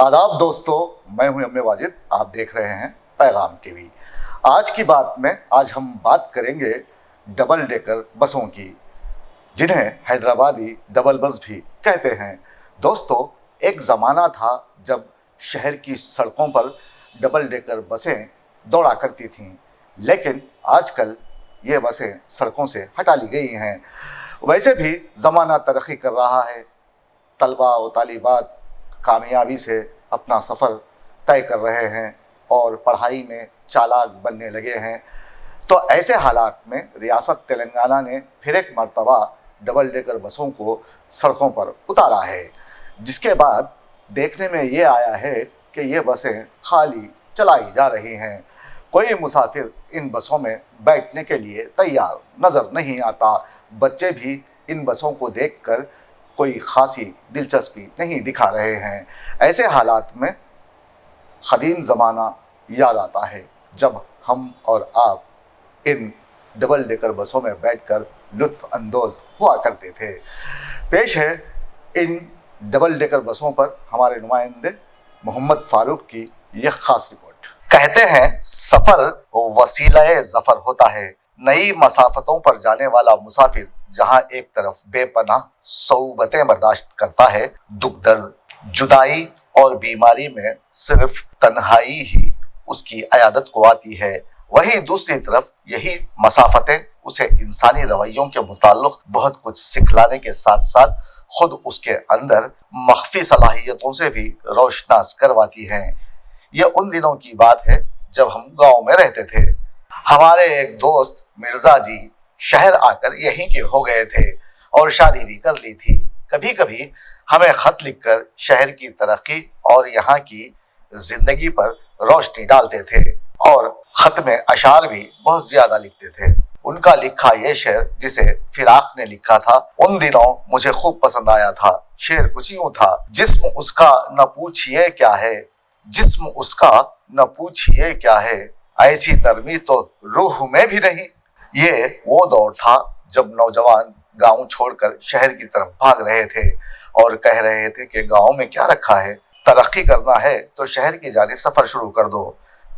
आदाब दोस्तों, मैं हूं एम ए वाजिद। आप देख रहे हैं पैगाम टीवी। आज की बात में आज हम बात करेंगे डबल डेकर बसों की, जिन्हें हैदराबादी डबल बस भी कहते हैं। दोस्तों, एक ज़माना था जब शहर की सड़कों पर डबल डेकर बसें दौड़ा करती थीं, लेकिन आजकल ये बसें सड़कों से हटा ली गई हैं। वैसे भी ज़माना तरक्की कर रहा है, तलबा और तालिबात कामयाबी से अपना सफ़र तय कर रहे हैं और पढ़ाई में चालाक बनने लगे हैं। तो ऐसे हालात में रियासत तेलंगाना ने फिर एक मर्तबा डबल डेकर बसों को सड़कों पर उतारा है, जिसके बाद देखने में ये आया है कि ये बसें खाली चलाई जा रही हैं। कोई मुसाफिर इन बसों में बैठने के लिए तैयार नज़र नहीं आता। बच्चे भी इन बसों को देखकर कोई खासी दिलचस्पी नहीं दिखा रहे हैं। ऐसे हालात में कदीम ज़माना याद आता है, जब हम और आप इन डबल डेकर बसों में बैठकर लुत्फ़ अंदोज़ हुआ करते थे। पेश है इन डबल डेकर बसों पर हमारे नुमाइंदे मोहम्मद फारूक की यह खास रिपोर्ट। कहते हैं सफ़र वसीला ज़फ़र होता है। नई मसाफतों पर जाने वाला मुसाफिर जहाँ एक तरफ बेपनाह सौबतें बर्दाश्त करता है, दुख दर्द, जुदाई और बीमारी में सिर्फ तन्हाई ही उसकी अयादत को आती है, वहीं दूसरी तरफ यही मसाफतें उसे इंसानी रवैयों के मुताल्लिक़ बहुत कुछ सिखलाने के साथ साथ खुद उसके अंदर मख्फी सलाहियतों से भी रोशनास करवाती हैं। यह उन दिनों की बात है जब हम गांव में रहते थे। हमारे एक दोस्त मिर्जा जी शहर आकर यहीं के हो गए थे और शादी भी कर ली थी। कभी कभी हमें खत लिखकर शहर की तरक्की और यहाँ की जिंदगी पर रोशनी डालते थे और खत में अशार भी बहुत ज्यादा लिखते थे। उनका लिखा ये शेर, जिसे फिराक ने लिखा था, उन दिनों मुझे खूब पसंद आया था। शेर कुछ यूं था, जिस्म उसका न पूछिए क्या है, जिस्म उसका न पूछिए क्या है, ऐसी नरमी तो रूह में भी नहीं। ये वो दौर था जब नौजवान गांव छोड़कर शहर की तरफ भाग रहे थे और कह रहे थे कि गांव में क्या रखा है, तरक्की करना है तो शहर की जानिब सफर शुरू कर दो।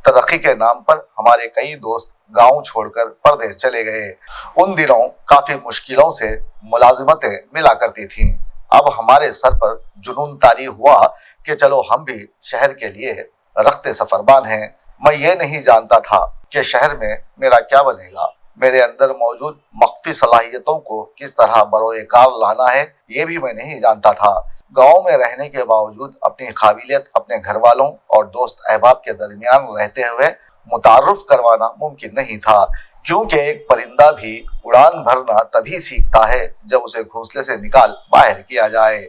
तरक्की के नाम पर हमारे कई दोस्त गांव छोड़कर परदेश चले गए। उन दिनों काफी मुश्किलों से मुलाजिमतें मिला करती थीं। अब हमारे सर पर जुनून तारी हुआ कि चलो हम भी शहर के लिए रखते सफर बांधें। मैं ये नहीं जानता था कि शहर में मेरा क्या बनेगा। मेरे अंदर मौजूद मख्फी सलाहियतों को किस तरह बरोए कार लाना है, ये भी मैं नहीं जानता था। गांव में रहने के बावजूद अपनी काबिलियत अपने घर वालों और दोस्त अहबाब के दरमियान रहते हुए मुतारुफ करवाना मुमकिन नहीं था, क्योंकि एक परिंदा भी उड़ान भरना तभी सीखता है जब उसे घोंसले से निकाल बाहर किया जाए।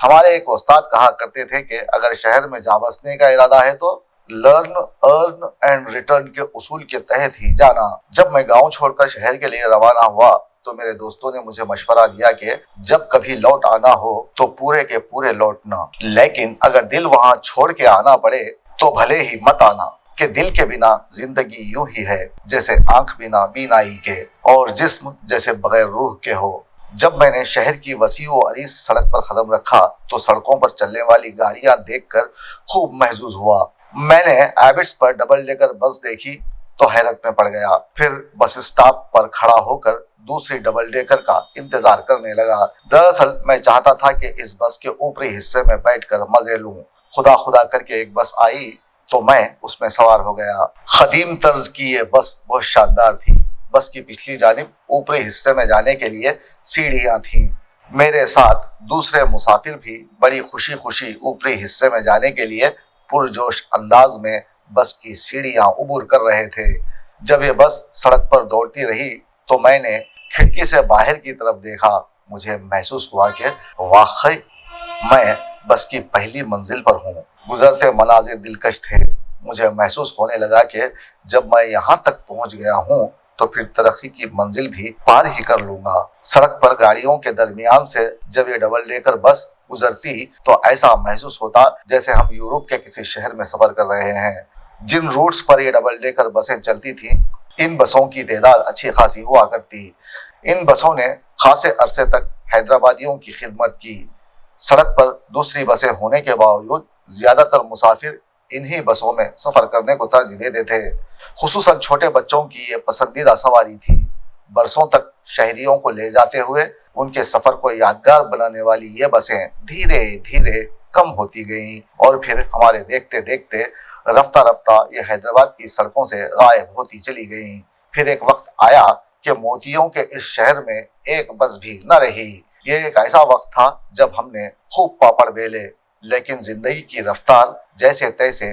हमारे एक उस्ताद कहा करते थे कि अगर शहर में जा बसने का इरादा है तो लर्न, अर्न एंड रिटर्न के उसूल के तहत ही जाना। जब मैं गांव छोड़कर शहर के लिए रवाना हुआ तो मेरे दोस्तों ने मुझे मशवरा दिया कि जब कभी लौट आना हो तो पूरे के पूरे लौटना, लेकिन अगर दिल वहां छोड़ के आना पड़े तो भले ही मत आना, कि दिल के बिना जिंदगी यूं ही है जैसे आंख बिना बीनाई के और जिस्म जैसे बगैर रूह के हो। जब मैंने शहर की वसी व अरीज सड़क पर कदम रखा तो सड़कों पर चलने वाली गाड़ियां देखकर खूब महजूज हुआ। मैंने एबिट्स पर डबल डेकर बस देखी तो हैरत में पड़ गया। फिर बस स्टॉप पर खड़ा होकर दूसरी डबल डेकर का इंतजार करने लगा। दरअसल मैं चाहता था कि इस बस के ऊपरी हिस्से में बैठकर मजे लूं। खुदा खुदा करके एक बस आई तो मैं उसमें सवार हो गया। कदीम तर्ज की ये बस बहुत शानदार थी। बस की पिछली जानिब ऊपरी हिस्से में जाने के लिए सीढ़ियां थीं। मेरे साथ दूसरे मुसाफिर भी बड़ी खुशी खुशी ऊपरी हिस्से में जाने के लिए पुरजोश अंदाज में बस की सीढ़ियां उबूर कर रहे थे। जब ये बस सड़क पर दौड़ती रही तो मैंने खिड़की से बाहर की तरफ देखा। मुझे महसूस हुआ कि वाकई मैं बस की पहली मंजिल पर हूँ। गुजरते मनाजिर दिलकश थे। मुझे महसूस होने लगा कि जब मैं यहाँ तक पहुँच गया हूँ तो फिर तरक्की की मंजिल भी पार ही कर लूंगा। सड़क पर गाड़ियों के दरमियान से जब ये डबल डेकर बस गुजरती तो ऐसा महसूस होता जैसे हम यूरोप के किसी शहर में सफर कर रहे हैं। जिन रूट्स पर ये डबल डेकर बसें चलती थीं, इन बसों की तादाद अच्छी खासी हुआ करती। इन बसों ने खासे अरसे तक हैदराबादियों की खिदमत की। सड़क पर दूसरी बसें होने के बावजूद ज्यादा तर मुसाफिर इन्हीं बसों में सफर करने को तरजीह देते थे। खुसूसन छोटे बच्चों की ये पसंदीदा सवारी थी। बरसों तक शहरियों को ले जाते हुए उनके सफर को यादगार बनाने वाली ये बसें धीरे धीरे कम होती गईं और फिर हमारे देखते देखते रफ्ता रफ्ता ये हैदराबाद की सड़कों से गायब होती चली गईं। फिर एक वक्त आया कि मोतियों के इस शहर में एक बस भी न रही। ये एक ऐसा वक्त था जब हमने खूब पापड़ बेले, लेकिन जिंदगी की रफ्तार जैसे तैसे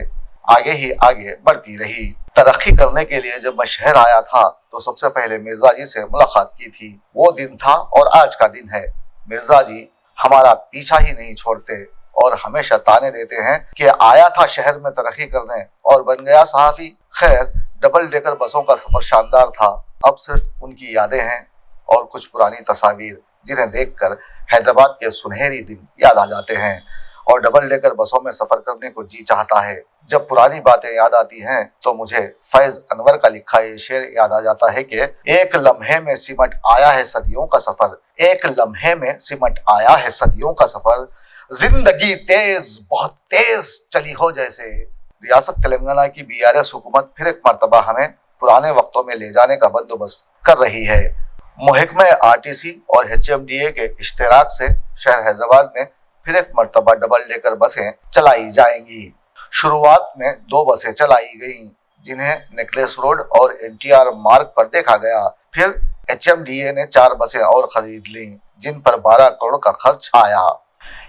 आगे ही आगे बढ़ती रही। तरक्की करने के लिए जब मैं शहर आया था तो सबसे पहले मिर्जा जी से मुलाकात की थी। वो दिन था और आज का दिन है। मिर्जा जी हमारा पीछा ही नहीं छोड़ते और हमेशा ताने देते हैं कि आया था शहर में तरक्की करने और बन गया सहाफी। खैर, डबल डेकर बसों का सफर शानदार था। अब सिर्फ उनकी यादें हैं और कुछ पुरानी तस्वीर जिन्हें देखकर हैदराबाद के सुनहरी दिन याद आ जाते हैं और डबल डेकर बसों में सफर करने को जी चाहता है। जब पुरानी बातें याद आती हैं तो मुझे फैज अनवर का लिखा ये शेर याद आ जाता है कि एक लम्हे में सिमट आया है सदियों का सफर, एक लम्हे में सिमट आया है सदियों का सफर, जिंदगी तेज बहुत तेज चली हो जैसे। रियासत तेलंगाना की बीआरएस हुकूमत फिर एक मर्तबा हमें पुराने वक्तों में ले जाने का बंदोबस्त कर रही है। महकमे आरटीसी और एचएमडीए के इश्तराक से शहर हैदराबाद में फिर एक मर्तबा डबल डेकर बसें चलाई जाएंगी। शुरुआत में 2 बसें चलाई गईं जिन्हें नेकलेस रोड और एनटीआर मार्ग पर देखा गया। फिर एचएमडीए ने 4 बसें और खरीद लीं जिन पर 12 करोड़ का खर्च आया।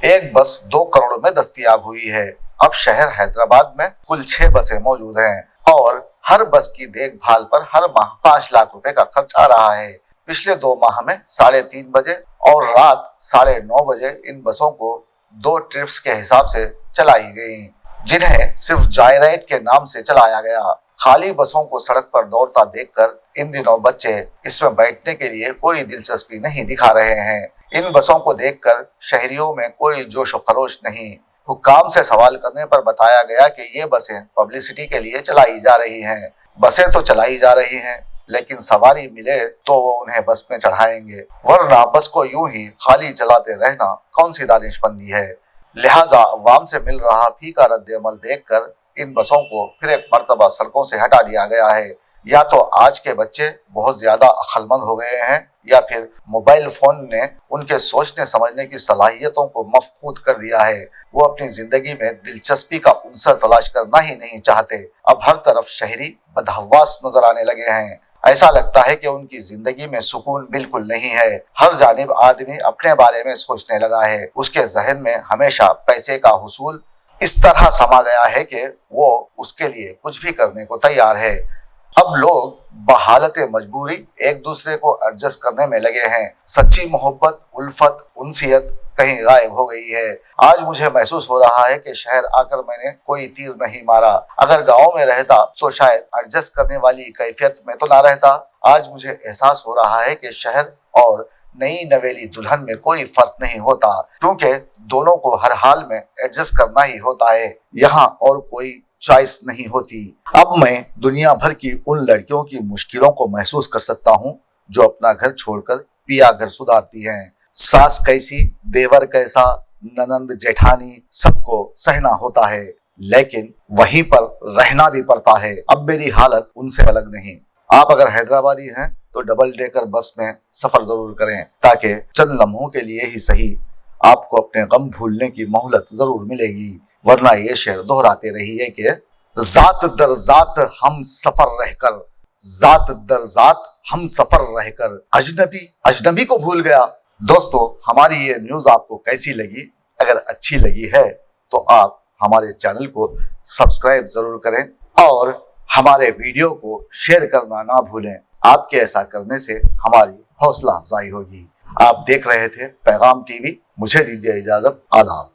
एक बस 2 करोड़ में दस्तयाब हुई है। अब शहर हैदराबाद में कुल 6 बसें मौजूद हैं और हर बस की देखभाल पर हर माह 5 लाख रुपए का खर्च आ रहा है। पिछले 2 माह में 3:30 बजे और रात 9:30 बजे इन बसों को 2 ट्रिप्स के हिसाब से चलाई गई जिन्हें सिर्फ जॉय राइड के नाम से चलाया गया। खाली बसों को सड़क पर दौड़ता देखकर इन दिनों बच्चे इसमें बैठने के लिए कोई दिलचस्पी नहीं दिखा रहे हैं। इन बसों को देखकर शहरियों में कोई जोश व खरोश नहीं। हुक्काम से सवाल करने पर बताया गया कि ये बसें पब्लिसिटी के लिए चलाई जा रही हैं। बसें तो चलाई जा रही हैं लेकिन सवारी मिले तो वो उन्हें बस में चढ़ाएंगे, वरना बस को यूं ही खाली चलाते रहना कौन सी दानिशमंदी है। लिहाजा अवाम से मिल रहा फीका रद्द-ए-अमल देखकर इन बसों को फिर एक मर्तबा सड़कों से हटा दिया गया है। या तो आज के बच्चे बहुत ज्यादा अक्लमंद हो गए हैं या फिर मोबाइल फोन ने उनके सोचने समझने की सलाहियतों को मफकूद कर दिया है। वो अपनी जिंदगी में दिलचस्पी का उनसर तलाश करना ही नहीं चाहते। अब हर तरफ शहरी बदहवास नजर आने लगे हैं। ऐसा लगता है कि उनकी जिंदगी में सुकून बिल्कुल नहीं है। हर जानिब आदमी अपने बारे में सोचने लगा है। उसके जहन में हमेशा पैसे का हुसूल इस तरह समा गया है कि वो उसके लिए कुछ भी करने को तैयार है। अब लोग बहालत मजबूरी एक दूसरे को एडजस्ट करने में लगे हैं। सच्ची मोहब्बत, उल्फत, उनसियत कहीं गायब हो गई है। आज मुझे महसूस हो रहा है कि शहर आकर मैंने कोई तीर नहीं मारा। अगर गांव में रहता तो शायद एडजस्ट करने वाली कैफियत में तो ना रहता। आज मुझे एहसास हो रहा है कि शहर और नई नवेली दुल्हन में कोई फर्क नहीं होता, क्योंकि दोनों को हर हाल में एडजस्ट करना ही होता है। यहाँ और कोई चॉइस नहीं होती। अब मैं दुनिया भर की उन लड़कियों की मुश्किलों को महसूस कर सकता हूँ जो अपना घर छोड़कर पिया घर सुधारती हैं। सास कैसी, देवर कैसा, ननंद जेठानी, सबको सहना होता है, लेकिन वहीं पर रहना भी पड़ता है। अब मेरी हालत उनसे अलग नहीं। आप अगर हैदराबादी हैं तो डबल डेकर बस में सफर जरूर करें ताकि चंद लम्हों के लिए ही सही आपको अपने गम भूलने की मोहलत जरूर मिलेगी। वरना ये शेर दोहराते रहिए कि जात दर जात हम सफर रहकर, जात दर जात हम सफर रहकर अजनबी अजनबी को भूल गया। दोस्तों, हमारी ये न्यूज आपको कैसी लगी? अगर अच्छी लगी है तो आप हमारे चैनल को सब्सक्राइब जरूर करें और हमारे वीडियो को शेयर करना ना भूलें। आपके ऐसा करने से हमारी हौसला अफजाई होगी। आप देख रहे थे पैगाम टीवी। मुझे दीजिए इजाजत। आदाब।